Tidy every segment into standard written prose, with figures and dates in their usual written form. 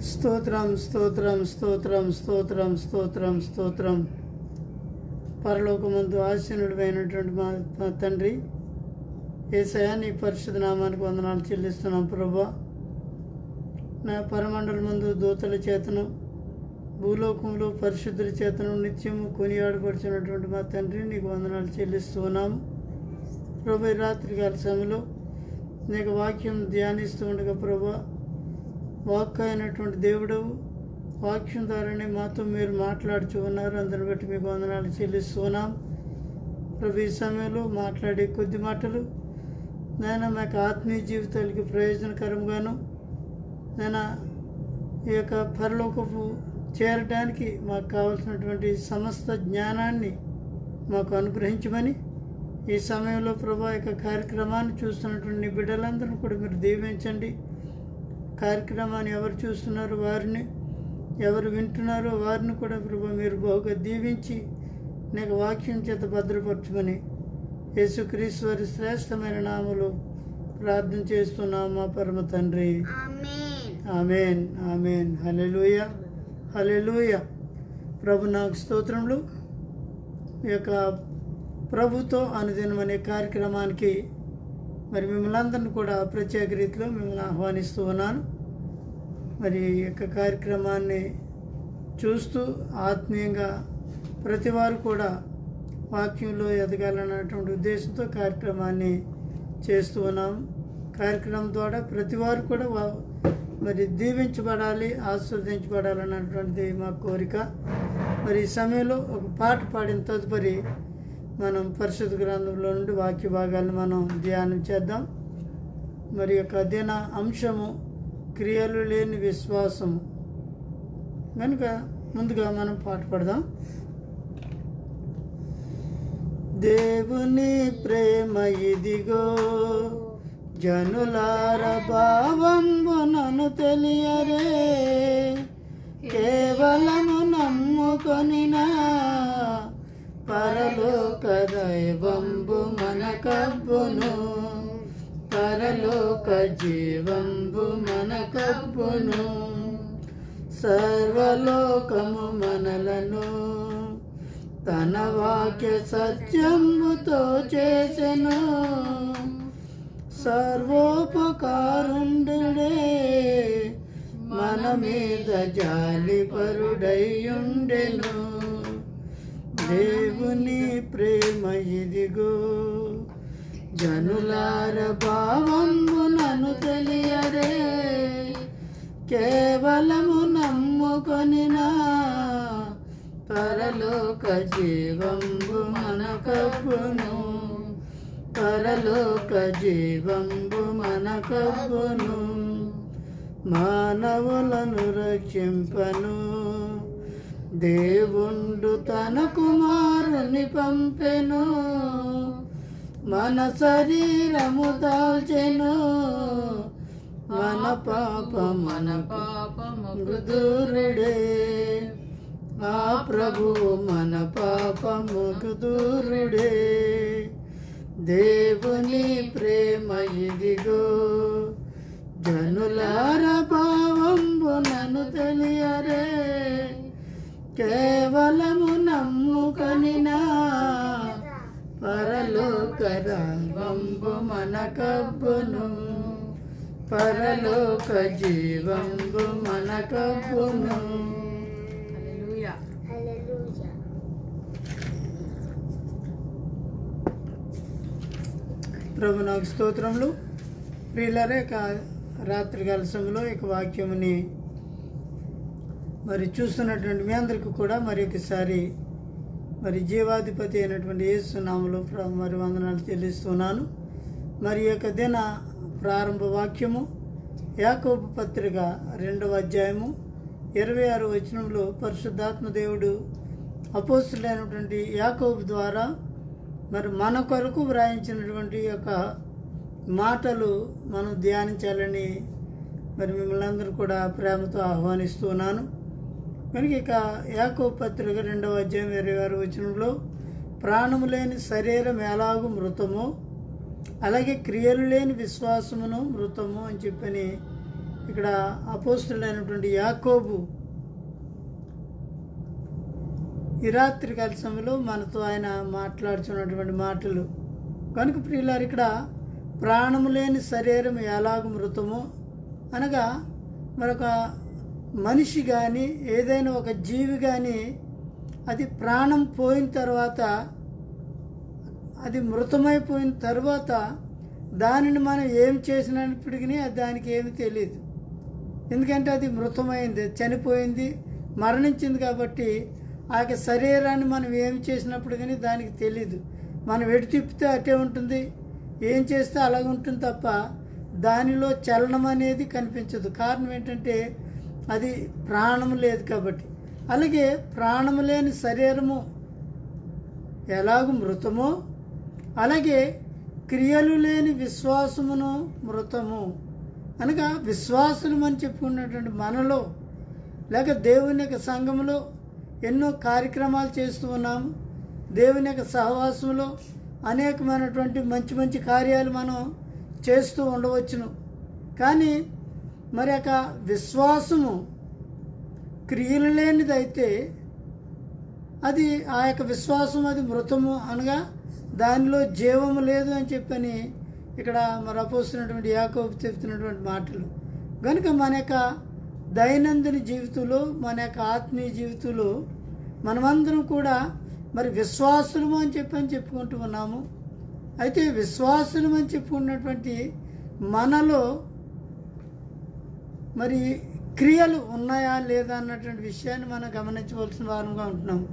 స్తోత్రం స్తోత్రం స్తోత్రం స్తోత్రం స్తోత్రం స్తోత్రం. పరలోకమందు ఆసీనుడైనటువంటి మా తండ్రి యేసయ్యా, నీ పరిశుద్ధ నామానికి వందనాలు చెల్లిస్తున్నాం ప్రభువా. నా పరమండల ముందు దూతల చేతను, భూలోకంలో పరిశుద్ధుల చేతను నిత్యము కొనియాడబడుచున్నటువంటి మా తండ్రి, నీకు వందనాలు చెల్లిస్తూ ఉన్నాము ప్రభు. రాత్రికాల సమయంలో నీకు వాక్యం ధ్యానిస్తూ ఉండగా ప్రభా, వాక్ అయినటువంటి దేవుడవు, వాక్యం ద్వారానే మాతో మీరు మాట్లాడుచు ఉన్నారు. అందరిని బట్టి మీకు వందనాలు చెల్లిస్తూ ఉన్నాం ప్రభు. ఈ సమయంలో మాట్లాడే కొద్ది మాటలు నేను మాకు ఆత్మీయ జీవితాలకి ప్రయోజనకరంగాను, నేను ఈ యొక్క పరలోకపు చేరడానికి మాకు కావాల్సినటువంటి సమస్త జ్ఞానాన్ని మాకు అనుగ్రహించమని ఈ సమయంలో ప్రభా యొక్క కార్యక్రమాన్ని చూస్తున్నటువంటి నీ బిడ్డలందరినీ కూడా మీరు దీవించండి. కార్యక్రమాన్ని ఎవరు చూస్తున్నారో వారిని, ఎవరు వింటున్నారో వారిని కూడా ప్రభా మీరు బహుగా దీవించి నీకు వాక్యం చేత భద్రపరచమని యేసుక్రీస్తు వారి శ్రేష్టమైన నామములో ప్రార్థన చేస్తున్నాము మా పరమ తండ్రి. ఆమేన్ ఆమేన్. హల్లెలూయా హల్లెలూయా. ప్రభు నాకు స్తోత్రములు. ఈ యొక్క ప్రభుతో అనుదినం అనే కార్యక్రమానికి మరి మిమ్మల్ని అందరినీ కూడా ప్రత్యేక రీతిలో మిమ్మల్ని ఆహ్వానిస్తూ ఉన్నాను. మరి ఈ యొక్క కార్యక్రమాన్ని చూస్తూ ఆత్మీయంగా ప్రతి వారు కూడా వాక్యంలో ఎదగాలన్నటువంటి ఉద్దేశంతో కార్యక్రమాన్ని చేస్తూ ఉన్నాము. కార్యక్రమం ద్వారా ప్రతి వారు కూడా మరి దీవించబడాలి, ఆస్వాదించబడాలన్నటువంటిది మా కోరిక. మరి ఈ సమయంలో ఒక పాట పాడిన తదుపరి మనం పరిశుద్ధ గ్రంథంలో నుండి వాక్య భాగాలను మనం ధ్యానం చేద్దాం. మరి యొక్క అధ్యయన అంశము క్రియలు లేని విశ్వాసము. కనుక ముందుగా మనం పాట పాడదాం. దేవుని ప్రేమ ఇదిగో, జనులార భావంబునను తెలియరే, కేవలము నమ్ముకొనినా పరలోక దైవంబు మనకబ్బును, పరలోక జీవంబు మనకబ్బును. సర్వలోకము మనలను తన వాక్య సత్యంబుతో చేసెను, సర్వోపకారుండుడే మన మీద జాలిపరుడైయుండెను. దేవుని ప్రేమ ఇదిగో, జనులార భావంబునను తెలియరే, కేవలము నమ్ముకొనినా పరలోక జీవంబు మనకబ్బును, పరలోక జీవంబు మనకబ్బును. మానవులను రక్షింపను దేవుండు తన కుమారుని పంపెను, మన శరీరము దాల్చెను, మన పాపము దూరుడే. ఆ ప్రభువు మన పాపముకు దూరుడే. దేవుని ప్రేమ ఇదిగో, జనులార భావంబునను తెలియరే, కేవలము నమ్ముకొనినా పరలోక దైవంబు మనకబ్బును, పరలోక జీవంబు మనకబ్బును. ప్రభు నాకు స్తోత్రములు. ప్రియులారా, రాత్రికాల సమయంలో ఇక వాక్యముని మరి చూస్తున్నటువంటి మీ అందరికీ కూడా మరి ఒకసారి మరి జీవాధిపతి అయినటువంటి యేసు నామములో మరి వందనాలు చెల్లిస్తున్నాను. మరి యొక్క దిన ప్రారంభ వాక్యము యాకోబు పత్రిక 2వ అధ్యాయము 26వ వచనంలో పరిశుద్ధాత్మ దేవుడు అపోస్తులైనటువంటి యాకోబు ద్వారా మరి మన కొరకు వ్రాయించినటువంటి యొక్క మాటలు మనం ధ్యానించాలని మరి మిమ్మల్ని అందరూ కూడా ప్రేమతో ఆహ్వానిస్తున్నాను. కనుక ఇక యాకోబు పత్రిక 2వ అధ్యాయం 26వ వచనంలో ప్రాణము లేని శరీరం ఎలాగూ మృతమో అలాగే క్రియలు లేని విశ్వాసమును మృతము అని చెప్పని ఇక్కడ అపోస్తులైనటువంటి యాకోబు ఈ రాత్రి కాల సమయంలో మనతో ఆయన మాట్లాడుతున్నటువంటి మాటలు కనుక ప్రియులారు, ఇక్కడ ప్రాణము లేని శరీరం ఎలాగ మృతమో అనగా మరొక మనిషి కానీ ఏదైనా ఒక జీవి కానీ అది ప్రాణం పోయిన తర్వాత, అది మృతమైపోయిన తర్వాత దానిని మనం ఏం చేసినప్పటికీ దానికి ఏమి తెలియదు. ఎందుకంటే అది మృతమైంది, చనిపోయింది, మరణించింది. కాబట్టి ఆ యొక్క శరీరాన్ని మనం ఏం చేసినప్పుడు కానీ దానికి తెలీదు. మనం ఎటు తిప్పితే అటే ఉంటుంది, ఏం చేస్తే అలాగ ఉంటుంది తప్ప దానిలో చలనం అనేది కనిపించదు. కారణం ఏంటంటే అది ప్రాణం లేదు కాబట్టి. అలాగే ప్రాణము లేని శరీరము ఎలాగ మృతమో అలాగే క్రియలు లేని విశ్వాసమును మృతము. అనగా విశ్వాసులు అని చెప్పుకున్నటువంటి మనలో లేక దేవుని యొక్క సంఘములో ఎన్నో కార్యక్రమాలు చేస్తూ ఉన్నాము. దేవుని యొక్క సహవాసంలో అనేకమైనటువంటి మంచి మంచి కార్యాలు మనం చేస్తూ ఉండవచ్చును. కానీ మరి యొక్క విశ్వాసము క్రియలు లేనిదైతే అది ఆ యొక్క విశ్వాసం అది మృతము, అనగా దానిలో జీవము లేదు అని చెప్పని ఇక్కడ మరి అపోస్తున్నటువంటి యాకోబు చెప్తున్నటువంటి మాటలు. కనుక మన యొక్క దైనందిన జీవితంలో, మన యొక్క ఆత్మీయ జీవితంలో మనమందరం కూడా మరి విశ్వాసులము అని చెప్పుకుంటూ ఉన్నాము. అయితే విశ్వాసులము అని చెప్పుకున్నటువంటి మనలో మరి క్రియలు ఉన్నాయా లేదా అన్నటువంటి విషయాన్ని మనం గమనించవలసిన వారంగా ఉంటున్నాము.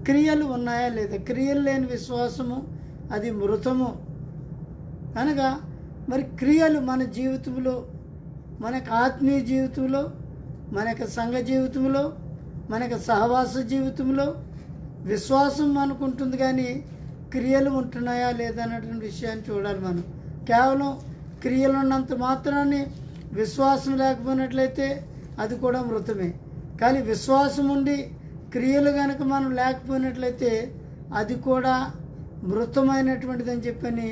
క్రియలు ఉన్నాయా లేదా? క్రియలు లేని విశ్వాసము అది మృతము. అనగా మరి క్రియలు మన జీవితంలో, మన యొక్క ఆత్మీయ జీవితంలో, మన యొక్క సంఘ జీవితంలో, మన యొక్క సహవాస జీవితంలో విశ్వాసం అనుకుంటుంది, కానీ క్రియలు ఉంటున్నాయా లేదా అన్నటువంటి విషయాన్ని చూడాలి. మనం కేవలం క్రియలు ఉన్నంత మాత్రాన్ని విశ్వాసం లేకపోయినట్లయితే అది కూడా మృతమే. కానీ విశ్వాసం ఉండి క్రియలు కనుక మనం లేకపోయినట్లయితే అది కూడా మృతమైనటువంటిదని చెప్పని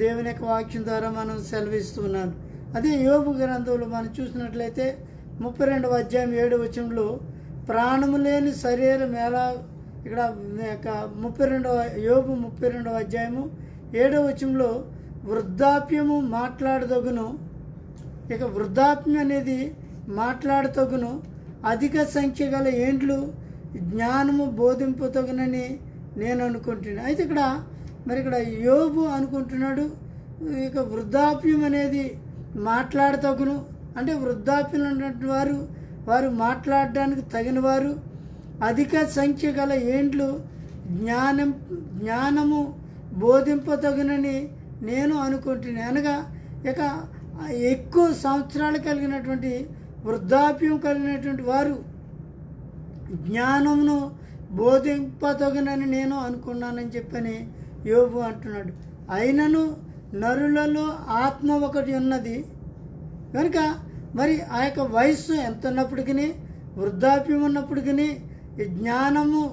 దేవుని యొక్క వాక్యం ద్వారా మనం సెలవిస్తున్నాను. అదే యోబు గ్రంథంలో మనం చూసినట్లయితే 32వ అధ్యాయం 7వ వచనంలో ప్రాణము లేని శరీరం ఎలా, ఇక్కడ యోబు 32వ అధ్యాయము 7వ వచనంలో వృద్ధాప్యము మాట్లాడదగును. ఇక వృద్ధాప్యం అనేది మాట్లాడతగును, అధిక సంఖ్య గల ఏండ్లు జ్ఞానము బోధింపతగునని నేను అనుకుంటున్నాను. అయితే ఇక్కడ యోబు అనుకుంటున్నాడు, ఇక వృద్ధాప్యం అనేది మాట్లాడతగును అంటే వృద్ధాప్యం ఉన్నటువంటి వారు మాట్లాడడానికి తగిన వారు, అధిక సంఖ్య గల ఏండ్లు జ్ఞానము బోధింపతగునని నేను అనుకుంటున్నాను. అనగా ఇక ఎక్కువ సంవత్సరాలు కలిగినటువంటి వృద్ధాప్యం కలిగినటువంటి వారు జ్ఞానమును బోధింపతగునని నేను అనుకున్నానని చెప్పని యోబు అంటున్నాడు. అయినను నరులలో ఆత్మ ఒకటి ఉన్నది కనుక మరి ఆ యొక్క వయస్సు ఎంత ఉన్నప్పటికీ, వృద్ధాప్యం ఉన్నప్పటికీ జ్ఞానము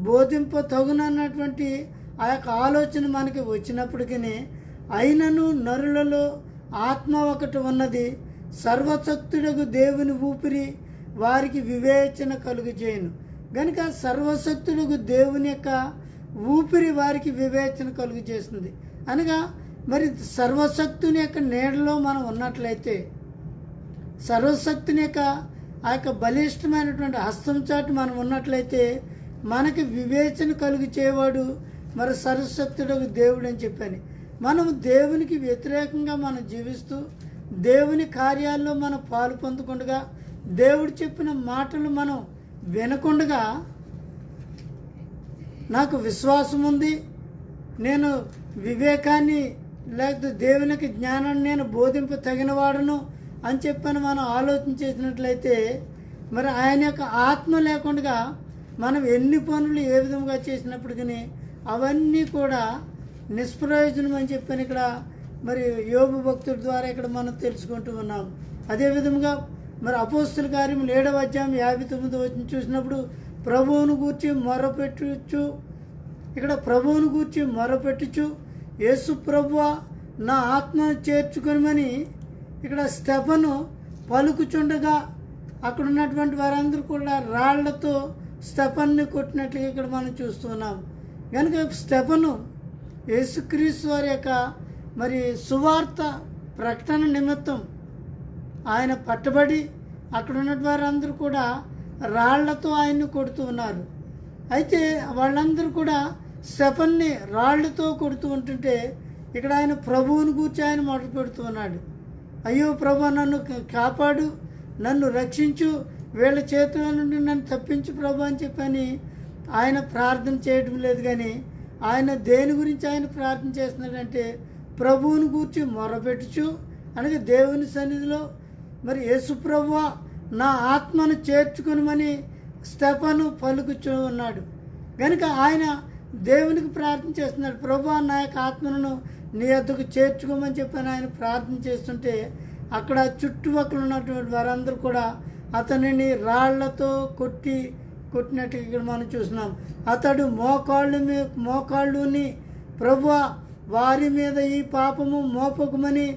బోధింపతగునన్నటువంటి ఆ యొక్క ఆలోచన మనకి వచ్చినప్పటికీ, అయినను నరులలో ఆత్మ ఒకటి ఉన్నది, సర్వశక్తుడగు దేవుని ఊపిరి వారికి వివేచన కలుగజేయును. కనుక సర్వశక్తుడగు దేవుని యొక్క ఊపిరి వారికి వివేచన కలుగజేస్తుంది. అనగా మరి సర్వశక్తుని యొక్క నీడలో మనం ఉన్నట్లయితే, సర్వశక్తుని యొక్క ఆ యొక్క బలిష్టమైనటువంటి హస్తం చాటు మనం ఉన్నట్లయితే మనకి వివేచన కలుగు చేయవాడు మరి సర్వశక్తుడగు దేవుడు అని చెప్పని. మనము దేవునికి వ్యతిరేకంగా మనం జీవిస్తూ దేవుని కార్యాల్లో మనం పాలు పొందకుండా, దేవుడు చెప్పిన మాటలు మనం వినకుండా, నాకు విశ్వాసం ఉంది, నేను వివేకాన్ని లేకపోతే దేవునికి జ్ఞానాన్ని నేను బోధింప తగినవాడును అని చెప్పని మనం ఆలోచన చేసినట్లయితే, మరి ఆయన యొక్క ఆత్మ లేకుండా మనం ఎన్ని పనులు ఏ విధంగా చేసినప్పటికీ అవన్నీ కూడా నిష్ప్రయోజనం అని చెప్పని ఇక్కడ మరి యోబు భక్తుడి ద్వారా ఇక్కడ మనం తెలుసుకుంటూ ఉన్నాం. అదేవిధంగా మరి అపోస్తుల కార్యం 7వ అధ్యాయం 59వ వచనం చూసినప్పుడు ప్రభువును గూర్చి మొరపెట్టుచు, ఇక్కడ ప్రభువును గూర్చి మొరపెట్టుచు యేసు ప్రభువా నా ఆత్మను చేర్చుకొనిమని ఇక్కడ స్టెఫను పలుకుచుండగా అక్కడ ఉన్నటువంటి వారందరూ కూడా రాళ్లతో స్టెఫన్ని కొట్టినట్లుగా ఇక్కడ మనం చూస్తున్నాం. కనుక స్టెఫను యేసుక్రీస్తు వారి యొక్క మరి సువార్త ప్రకటన నిమిత్తం ఆయన పట్టబడి అక్కడ ఉన్న వారందరూ కూడా రాళ్లతో ఆయన్ని కొడుతూ ఉన్నారు. అయితే వాళ్ళందరూ కూడా స్టెఫన్ని రాళ్లతో కొడుతూ ఉంటుంటే ఇక్కడ ఆయన ప్రభువుని గూర్చి ఆయన మొదలు పెడుతూ ఉన్నాడు. అయ్యో ప్రభు, నన్ను కాపాడు, నన్ను రక్షించు, వీళ్ళ చేతుల నుండి నన్ను తప్పించు ప్రభు అని చెప్పని ఆయన ప్రార్థన చేయడం లేదు. కానీ ఆయన దేని గురించి ఆయన ప్రార్థన చేస్తున్నాడంటే ప్రభువుని గూర్చి మొరపెట్టుచు, అనగా దేవుని సన్నిధిలో మరి యేసు ప్రభువా నా ఆత్మను చేర్చుకొనమని స్టెఫను పలుకుచూ ఉన్నాడు. కనుక ఆయన దేవునికి ప్రార్థన చేస్తున్నాడు. ప్రభువా నా యొక్క ఆత్మను నీ వద్దకు చేర్చుకోమని చెప్పని ఆయన ప్రార్థన చేస్తుంటే అక్కడ చుట్టుపక్కల ఉన్నటువంటి వారందరూ కూడా అతనిని రాళ్లతో కొట్టినట్టు ఇక్కడ మనం చూస్తున్నాం. అతడు మోకాళ్ళుని ప్రభువా వారి మీద ఈ పాపము మోపకమని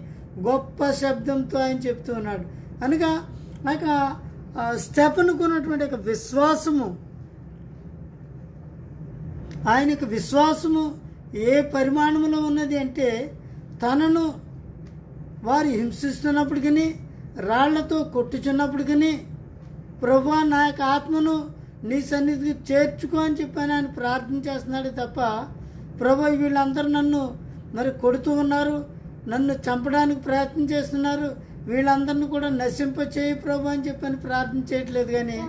గొప్ప శబ్దంతో ఆయన చెప్తూ ఉన్నాడు. అనగా స్టెఫనుకు ఉన్నటువంటి ఒక విశ్వాసము, ఆయనకు విశ్వాసము ఏ పరిమాణంలో ఉన్నది అంటే తనను వారు హింసిస్తున్నప్పటికీ, రాళ్లతో కొట్టుచున్నప్పటికీ ప్రభువా నా యొక్క ఆత్మను నీ సన్నిధికి చేర్చుకో అని చెప్పని ఆయన ప్రార్థన చేస్తున్నాడు తప్ప ప్రభు వీళ్ళందరూ నన్ను మరి కొడుతూ ఉన్నారు, నన్ను చంపడానికి ప్రయత్నం చేస్తున్నారు, వీళ్ళందరినీ కూడా నశింపచేయి ప్రభు అని చెప్పని ప్రార్థన చేయట్లేదు. కానీ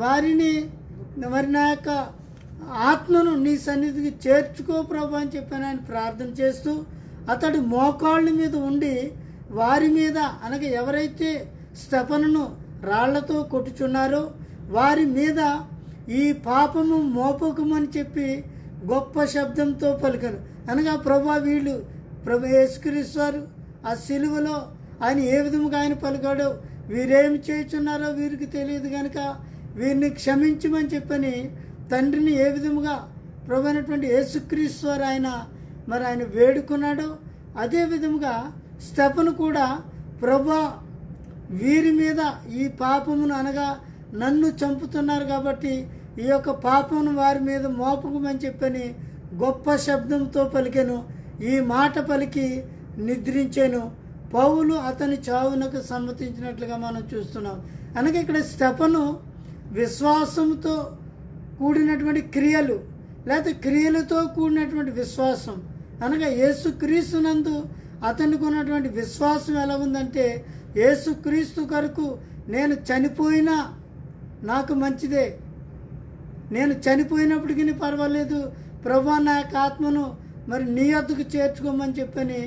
వారిని మరి నా యొక్క ఆత్మను నీ సన్నిధికి చేర్చుకో ప్రభు అని చెప్పని ఆయన ప్రార్థన చేస్తూ అతడు మోకాళ్ళ మీద ఉండి వారి మీద, అనగా ఎవరైతే స్టెఫనును రాళ్లతో కొట్టుచున్నారో వారి మీద ఈ పాపము మోపకమని చెప్పి గొప్ప శబ్దంతో పలికను. అనగా ప్రభు యేసుక్రీస్తు వారు ఆ సిలువలో ఆయన ఏ విధముగా ఆయన పలికాడో, వీరేమి చేయుచున్నారో వీరికి తెలియదు కనుక వీరిని క్షమించమని చెప్పని తండ్రిని ఏ విధముగా ప్రభు అయినటువంటి యేసుక్రీస్తు వారు ఆయన వేడుకున్నాడో అదే విధముగా స్టెఫను కూడా ప్రభువా వీరి మీద ఈ పాపమును, అనగా నన్ను చంపుతున్నారు కాబట్టి ఈ యొక్క పాపమును వారి మీద మోపకమని చెప్పని గొప్ప శబ్దంతో పలికెను. ఈ మాట పలికి నిద్రించెను. పౌలు అతని చావునకు సమ్మతించినట్లుగా మనం చూస్తున్నాం. అనగా ఇక్కడ స్టెఫను విశ్వాసంతో కూడినటువంటి క్రియలు, లేకపోతే క్రియలతో కూడినటువంటి విశ్వాసం, అనగా యేసుక్రీస్తునందు అతనికి ఉన్నటువంటి విశ్వాసం ఎలా ఉందంటే యేసుక్రీస్తు కొరకు నేను చనిపోయినా నాకు మంచిదే, నేను చనిపోయినప్పటికీ పర్వాలేదు ప్రభువా నా యొక్క ఆత్మను మరి నీ వద్దకు చేర్చుకోమని చెప్పని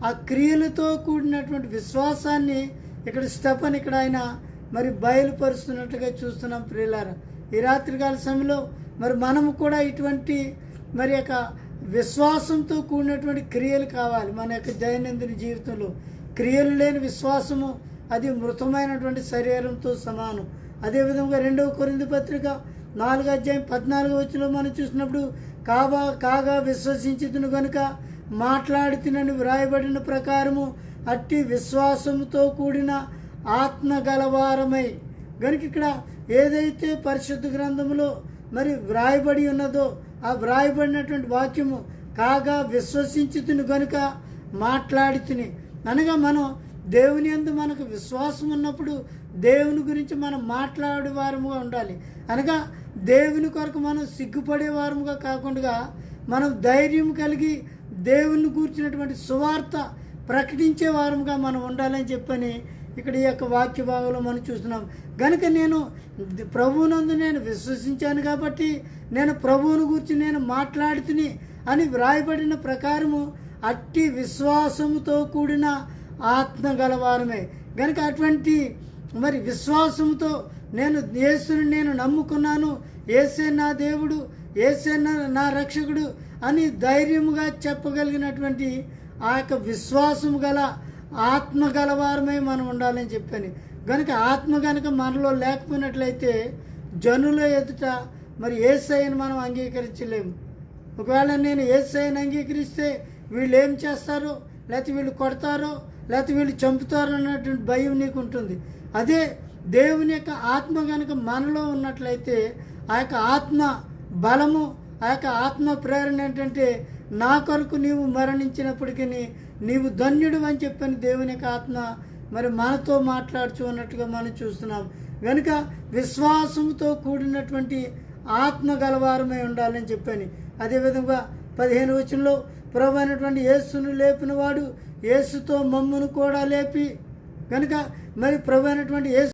ఆ క్రియలతో కూడినటువంటి విశ్వాసాన్ని ఇక్కడ స్టెఫన్ ఇక్కడ ఆయన మరి బయలుపరుస్తున్నట్టుగా చూస్తున్నాం. ప్రియులారా, ఈ రాత్రికాల సమయంలో మరి మనము కూడా ఇటువంటి మరి యొక్క విశ్వాసంతో కూడినటువంటి క్రియలు కావాలి. మన యొక్క దైనందిన జీవితంలో క్రియలు లేని విశ్వాసము అది మృతమైనటువంటి శరీరంతో సమానం. అదేవిధంగా 2వ కొరింథీ పత్రిక 4:14 మనం చూసినప్పుడు కాగా విశ్వసించుదును గనుక మాట్లాడుతునని వ్రాయబడిన ప్రకారము అట్టి విశ్వాసముతో కూడిన ఆత్మ గలవారమై, గనుక ఇక్కడ ఏదైతే పరిశుద్ధ గ్రంథములో మరి వ్రాయబడి ఉన్నదో ఆ వ్రాయబడినటువంటి వాక్యము కాగా విశ్వసించుతును గనుక మాట్లాడుతుని, అనగా మనం దేవుని యందు మనకు విశ్వాసం ఉన్నప్పుడు దేవుని గురించి మనం మాట్లాడే వారముగా ఉండాలి. అనగా దేవుని కొరకు మనం సిగ్గుపడే వారముగా కాకుండా మనం ధైర్యం కలిగి దేవుని కూర్చున్నటువంటి సువార్త ప్రకటించే వారముగా మనం ఉండాలని చెప్పని ఇక్కడ ఈ యొక్క వాక్య భాగంలో మనం చూస్తున్నాం. కనుక నేను ప్రభువునందు నేను విశ్వసించాను కాబట్టి నేను ప్రభువుని గురించి నేను మాట్లాడుతుని అని వ్రాయబడిన ప్రకారము అట్టి విశ్వాసముతో కూడిన ఆత్మ గలవారమే. కనుక అటువంటి మరి విశ్వాసంతో నేను యేసుని నేను నమ్ముకున్నాను, యేసే నా దేవుడు, యేసే నా రక్షకుడు అని ధైర్యముగా చెప్పగలిగినటువంటి ఆ యొక్క విశ్వాసము గల ఆత్మ గలవారమై మనం ఉండాలని చెప్పాను. కనుక ఆత్మ కనుక మనలో లేకపోయినట్లయితే జనుల ఎదుట మరి యేసయ్యను మనం అంగీకరించలేము. ఒకవేళ నేను యేసయ్యను అంగీకరిస్తే వీళ్ళు ఏం చేస్తారు, లేకపోతే వీళ్ళు కొడతారో, లేకపోతే వీళ్ళు చంపుతారో అన్నటువంటి భయం నీకు ఉంటుంది. అదే దేవుని యొక్క ఆత్మ కనుక మనలో ఉన్నట్లయితే ఆ యొక్క ఆత్మ బలము, ఆ యొక్క ఆత్మ ప్రేరణ ఏంటంటే, నా కొరకు నీవు మరణించినప్పటికీ నీవు ధన్యుడు అని చెప్పని దేవుని యొక్క ఆత్మ మరి మనతో మాట్లాడుచు ఉన్నట్టుగా మనం చూస్తున్నాం. కనుక విశ్వాసంతో కూడినటువంటి ఆత్మ గలవారమై ఉండాలని చెప్పని. అదేవిధంగా 15వ వచనంలో ప్రభు అయినటువంటి యేసును లేపిన వాడు యేసుతో మమ్మును కూడా లేపి, కనుక మరి ప్రభు అయినటువంటి యేసు